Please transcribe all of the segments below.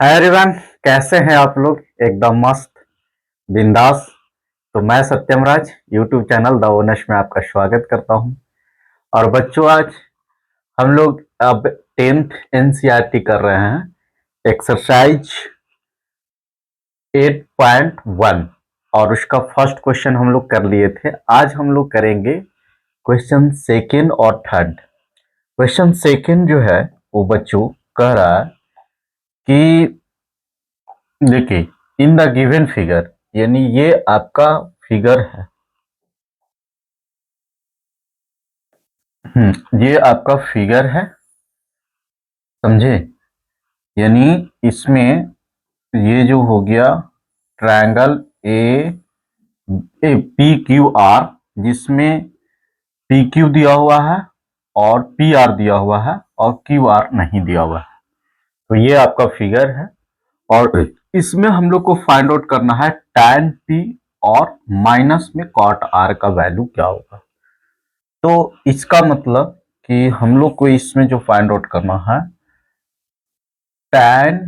Hi everyone, कैसे हैं आप लोग? एकदम मस्त, बिंदास। तो मैं सत्यम राज यूट्यूब चैनल द ओनश में आपका स्वागत करता हूं। और बच्चों, आज हम लोग अब 10th एनसीईआरटी कर रहे हैं, एक्सरसाइज 8.1। और उसका फर्स्ट क्वेश्चन हम लोग कर लिए थे। आज हम लोग करेंगे क्वेश्चन सेकेंड और थर्ड। क्वेश्चन सेकेंड जो है वो बच्चों कह रहा है कि देखिए, इन द गिवन फिगर, यानी ये आपका फिगर है। ये आपका फिगर है, समझे? यानी इसमें ये जो हो गया triangle A P Q R, जिसमें पी क्यू दिया हुआ है और पी आर दिया हुआ है और क्यू आर नहीं दिया हुआ है। तो ये आपका फिगर है और इसमें हम लोग को फाइंड आउट करना है tan p और माइनस में cot r का वैल्यू क्या होगा। तो इसका मतलब कि हम लोग को इसमें जो फाइंड आउट करना है tan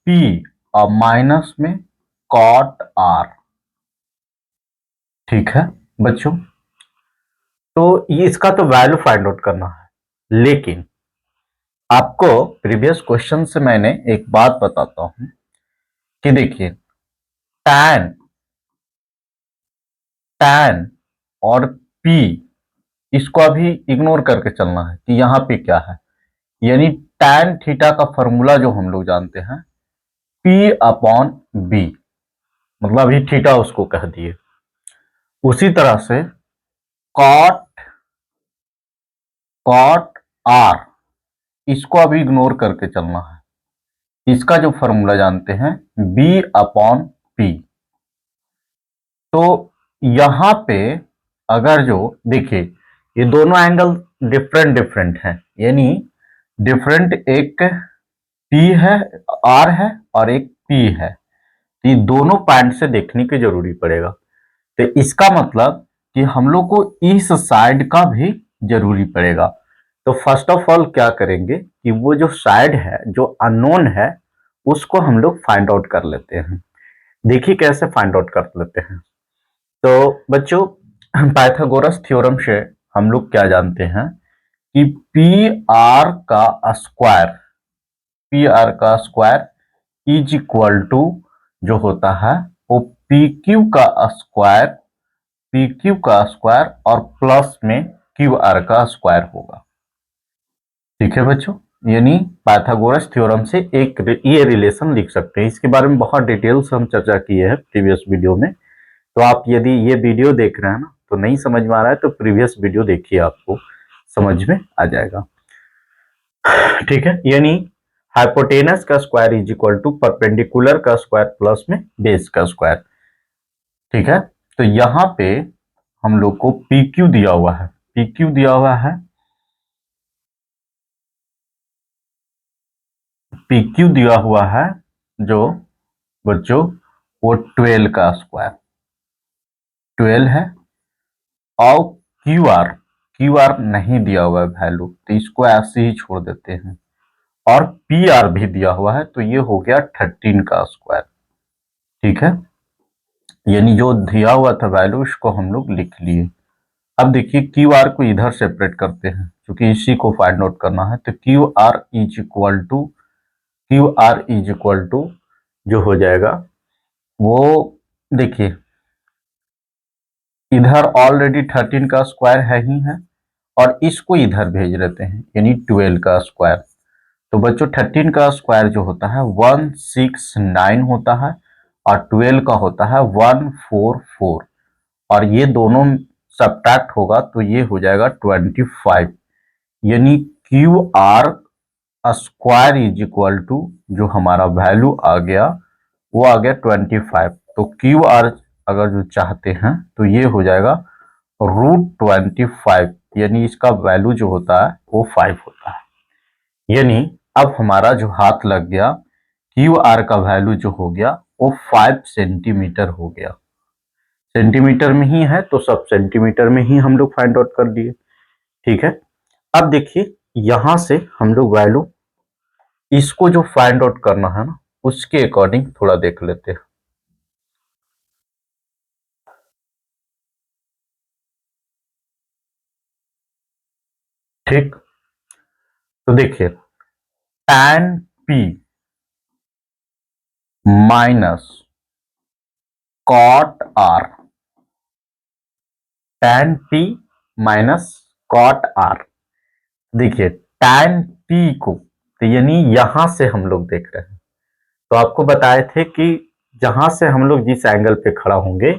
p और माइनस में cot r। ठीक है बच्चों, तो ये इसका तो वैल्यू फाइंड आउट करना है। लेकिन आपको प्रीवियस क्वेश्चन से मैंने एक बात बताता हूं कि देखिए, tan tan और p, इसको अभी इग्नोर करके चलना है कि यहां पे क्या है। यानी tan थीटा का फॉर्मूला जो हम लोग जानते हैं P अपॉन बी, मतलब अभी थीटा उसको कह दिए। उसी तरह से कॉट कॉट आर, इसको अभी इग्नोर करके चलना है। इसका जो फॉर्मूला जानते हैं B अपॉन पी। तो यहां पे अगर जो देखिए, ये दोनों एंगल डिफरेंट डिफरेंट हैं, यानी डिफरेंट, एक P है, R है और एक P है। तो ये दोनों पॉइंट से देखने की जरूरी पड़ेगा। तो इसका मतलब कि हम लोग को इस साइड का भी जरूरी पड़ेगा। तो फर्स्ट ऑफ ऑल क्या करेंगे कि वो जो साइड है, जो अननोन है, उसको हम लोग फाइंड आउट कर लेते हैं। देखिए कैसे फाइंड आउट कर लेते हैं। तो बच्चों, पाइथागोरस थ्योरम से हम लोग क्या जानते हैं कि पी आर का स्क्वायर, पी आर का स्क्वायर इज इक्वल टू जो होता है वो पी क्यू का स्क्वायर, पी क्यू का स्क्वायर और प्लस में क्यू आर का स्क्वायर होगा। ठीक है बच्चों, यानी पाइथागोरस थ्योरम से एक ये रिलेशन लिख सकते हैं। इसके बारे में बहुत डिटेल्स हम चर्चा किए हैं प्रीवियस वीडियो में। तो आप यदि ये वीडियो देख रहे हैं ना, तो नहीं समझ में आ रहा है तो प्रीवियस वीडियो देखिए, आपको समझ में आ जाएगा। ठीक है, यानी हाइपोटेनस का square is equal to perpendicular का स्क्वायर प्लस में बेस का स्क्वायर। ठीक है, तो यहां पे हम लोग को पी क्यू दिया हुआ है, पी क्यू दिया हुआ है, पी क्यू दिया हुआ है जो बच्चों वो 12 का स्क्वायर 12 है। और क्यू आर, क्यू आर नहीं दिया हुआ है वैल्यू, तो इसको ऐसे ही छोड़ देते हैं। और पी आर भी दिया हुआ है, तो ये हो गया 13 का स्क्वायर। ठीक है, यानी जो दिया हुआ था वैल्यू, इसको हम लोग लिख लिए। अब देखिए, क्यू आर को इधर सेपरेट करते हैं क्योंकि इसी को फाइंड आउट करना है। तो Q R is equal to, Q R is equal to जो हो जाएगा वो, देखिए इधर ऑलरेडी 13 का स्क्वायर है ही है और इसको इधर भेज देते हैं, यानी 12 का स्क्वायर। तो बच्चों 13 का स्क्वायर जो होता है 169 होता है और 12 का होता है 144, और ये दोनों सब्ट्रैक्ट होगा तो ये हो जाएगा 25। यानी Q R square is equal to जो हमारा वैल्यू आ गया वो आ गया 25। तो क्यू आर अगर जो चाहते हैं तो ये हो जाएगा √25, यानी इसका वैल्यू जो होता है वो 5 होता है। यानी अब हमारा जो हाथ लग गया, क्यू आर का वैल्यू जो हो गया वो 5 सेंटीमीटर हो गया। सेंटीमीटर में ही है तो सब सेंटीमीटर में ही हम लोग फाइंड आउट कर दिए। ठीक है, अब देखिए यहां से हम लोग वैल्यू इसको जो फाइंड आउट करना है ना, उसके अकॉर्डिंग थोड़ा देख लेते हैं। ठीक, तो देखिए tan p minus cot r, tan p minus cot r। देखिए tan p को तो यानी यहां से हम लोग देख रहे हैं, तो आपको बताए थे कि जहां से हम लोग जिस एंगल पे खड़ा होंगे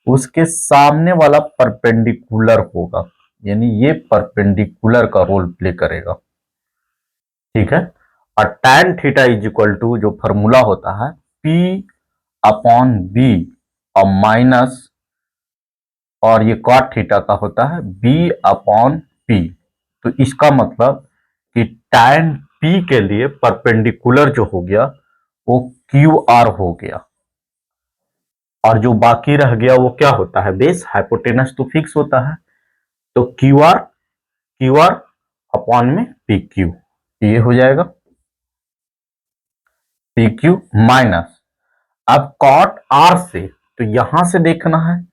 उसके सामने वाला परपेंडिकुलर होगा, यानी ये परपेंडिकुलर का रोल प्ले करेगा। ठीक है, और tan theta is equal to जो फॉर्मूला होता है P अपॉन बी और माइनस, और ये cot थीटा का होता है B अपॉन P। तो इसका मतलब कि tan P के लिए परपेंडिकुलर जो हो गया वो QR हो गया, और जो बाकी रह गया वो क्या होता है, बेस। हाइपोटेनस तो फिक्स होता है, तो क्यू आर अपॉन में पी क्यू, ये हो जाएगा पी क्यू माइनस। अब कॉट आर से, तो यहां से देखना है,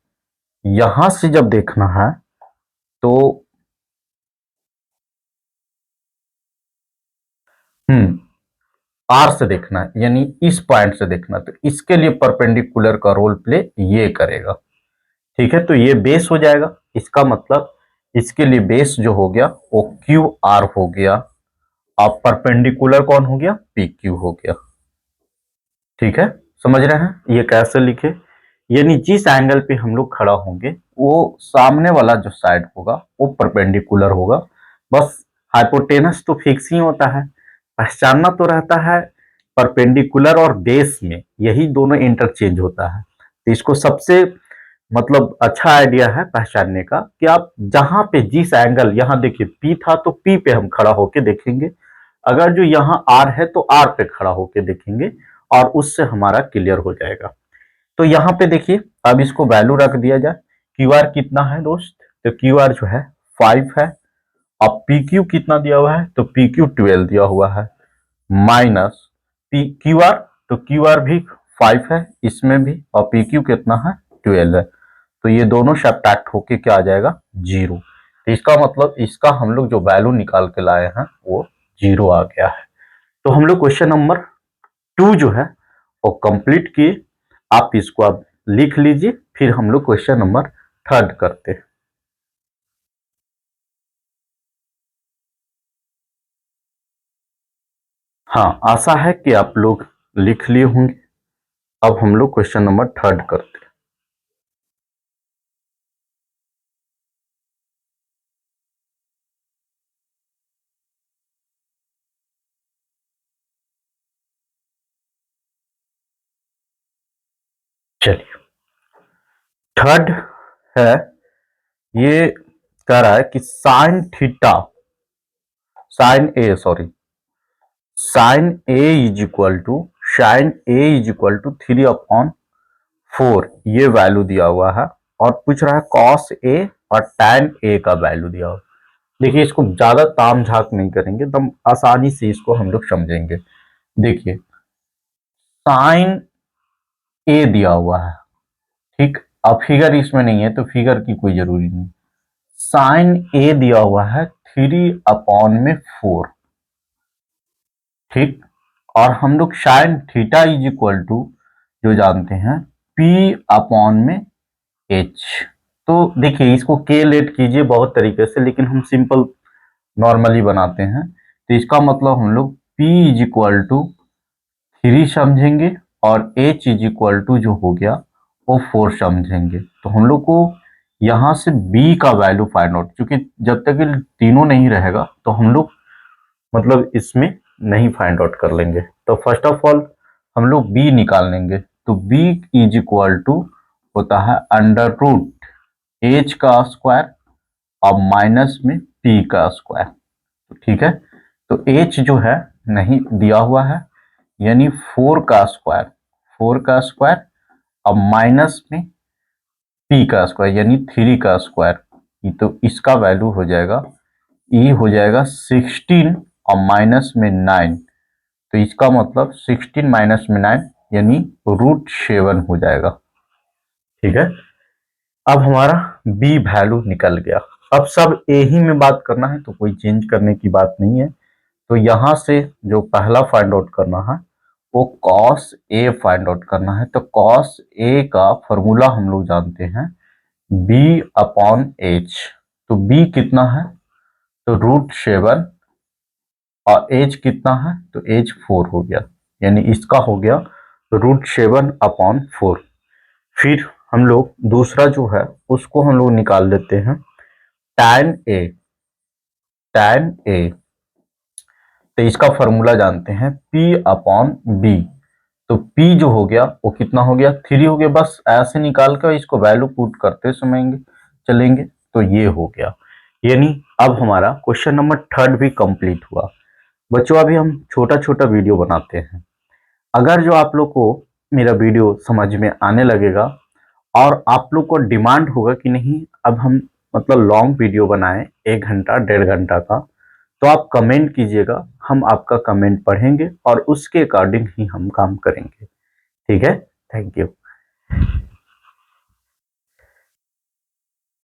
यहां से जब देखना है तो आर से देखना है, यानी इस पॉइंट से देखना, तो इसके लिए परपेंडिकुलर का रोल प्ले ये करेगा। ठीक है, तो ये बेस हो जाएगा, इसका मतलब इसके लिए बेस जो हो गया वो क्यू आर हो गया, अब परपेंडिकुलर कौन हो गया, पी क्यू हो गया। ठीक है, समझ रहे हैं ये कैसे लिखे, यानी जिस एंगल पे हम लोग खड़ा होंगे वो सामने वाला जो साइड होगा वो परपेंडिकुलर होगा। बस हाइपोटेनस तो फिक्स ही होता है, पहचानना तो रहता है परपेंडिकुलर और बेस में, यही दोनों इंटरचेंज होता है। तो इसको सबसे मतलब अच्छा आइडिया है पहचानने का कि आप जहां पे जिस एंगल, यहां देखिए पी था तो पी पे हम खड़ा होके देखेंगे, अगर जो यहाँ आर है तो आर पे खड़ा होके देखेंगे, और उससे हमारा क्लियर हो जाएगा। तो यहाँ पे देखिए अब इसको वैल्यू रख दिया जाए, क्यू आर कितना है दोस्त, तो क्यू आर जो है 5 है, अब पी क्यू कितना दिया हुआ है, तो पी क्यू 12 दिया हुआ है, माइनस पी क्यू आर, तो क्यू आर भी 5 है इसमें भी, और पी क्यू कितना है 12 है, तो ये दोनों सब्ट्रैक्ट होके क्या आ जाएगा, 0। तो इसका मतलब इसका हम लोग जो वैल्यू निकाल के लाए हैं वो 0 आ गया है। तो हम लोग क्वेश्चन नंबर 2 जो है वो कंप्लीट किए। आप इसको अब लिख लीजिए, फिर हम लोग क्वेश्चन नंबर 3 करते हैं। हाँ, आशा है कि आप लोग लिख लिए होंगे। अब हम लोग क्वेश्चन नंबर 3 करते हैं। चलिए, 3 है, ये कह रहा है कि sine theta, sine A sorry sine A is equal to, sine A is equal to 3/4, ये वैल्यू दिया हुआ है, और पूछ रहा है कॉस ए और टैन ए का वैल्यू दिया हुआ है। देखिए इसको ज्यादा ताम झाक नहीं करेंगे, एकदम आसानी से इसको हम लोग समझेंगे। देखिए साइन ए दिया हुआ है, ठीक, अब फिगर इसमें नहीं है तो फिगर की कोई जरूरी नहीं। साइन ए दिया हुआ है 3/4, ठीक, और हम लोग sine theta is equal to जो जानते हैं पी अपॉन में एच। तो देखिए इसको के लेट कीजिए बहुत तरीके से, लेकिन हम सिंपल नॉर्मली बनाते हैं, तो इसका मतलब हम लोग P इज इक्वल टू 3 समझेंगे, और H इज इक्वल टू जो हो गया वो 4 समझेंगे। तो हम लोग को यहां से B का वैल्यू फाइंड आउट, क्योंकि जब तक ये तीनों नहीं रहेगा तो हम लोग मतलब इसमें नहीं फाइंड आउट कर लेंगे। तो फर्स्ट ऑफ ऑल हम लोग B निकाल लेंगे, तो B इज इक्वल टू होता है अंडर रूट H का स्क्वायर और माइनस में P का स्क्वायर। तो ठीक है, तो H जो है नहीं दिया हुआ है, यानी 4 का स्क्वायर और माइनस में P का स्क्वायर यानी 3 का स्क्वायर, तो इसका वैल्यू हो जाएगा, ये हो जाएगा 16 और माइनस में 9, तो इसका मतलब 16 माइनस में 9 यानी √7 हो जाएगा। ठीक है, अब हमारा बी वैल्यू निकल गया। अब सब ए ही में बात करना है तो कोई चेंज करने की बात नहीं है। तो यहां से जो पहला फाइंड आउट करना है वो कॉस ए फाइंड आउट करना है। तो कॉस ए का फॉर्मूला हम लोग जानते हैं बी अपॉन एच। तो बी कितना है, तो √7 और एज कितना है, तो एज 4 हो गया, यानी इसका हो गया √7 अपॉन 4। फिर हम लोग दूसरा जो है उसको हम लोग निकाल लेते हैं tan ए। tan ए, तो इसका फॉर्मूला जानते हैं P अपॉन बी। तो P जो हो गया वो कितना हो गया, 3 हो गया। बस ऐसे निकाल कर इसको वैल्यू पुट करते समय चलेंगे तो ये हो गया। यानी अब हमारा क्वेश्चन नंबर 3 भी कंप्लीट हुआ। बच्चों अभी हम छोटा छोटा वीडियो बनाते हैं। अगर जो आप लोग को मेरा वीडियो समझ में आने लगेगा और आप लोग को डिमांड होगा कि नहीं अब हम मतलब लॉन्ग वीडियो बनाएं 1 घंटा 1.5 घंटा का, तो आप कमेंट कीजिएगा, हम आपका कमेंट पढ़ेंगे और उसके अकॉर्डिंग ही हम काम करेंगे। ठीक है, थैंक यू।